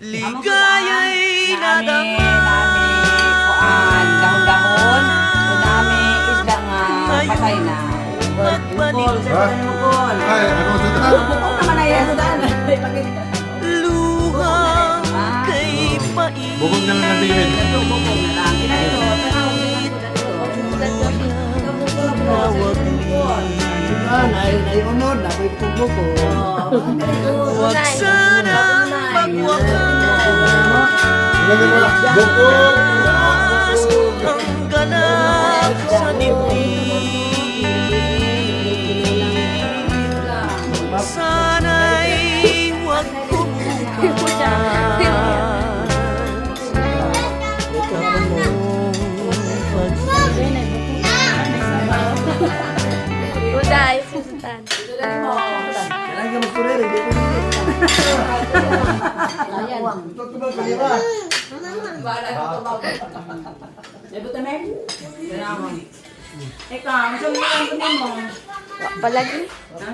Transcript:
Ligaya'y nadama. Dahon-dahon. Tsunami isda nga patay na. Bukol. Bukol. Ay, ano sa tanan? Bukol naman na yan. Luha kay pait. Bukog na lang natin. Bukol na lang. Naiunod na may pugo ko. Huwag sanang magwakas. Bukog! Ang ganap sa dibdib. Sana'y huwag Uday, susutan. Kailangan ka magkurere, hindi ko hindi. Ito ba kaliwa? Lebut na men? Ikaw, ang sumiyang ko mo. Palagi. Ha?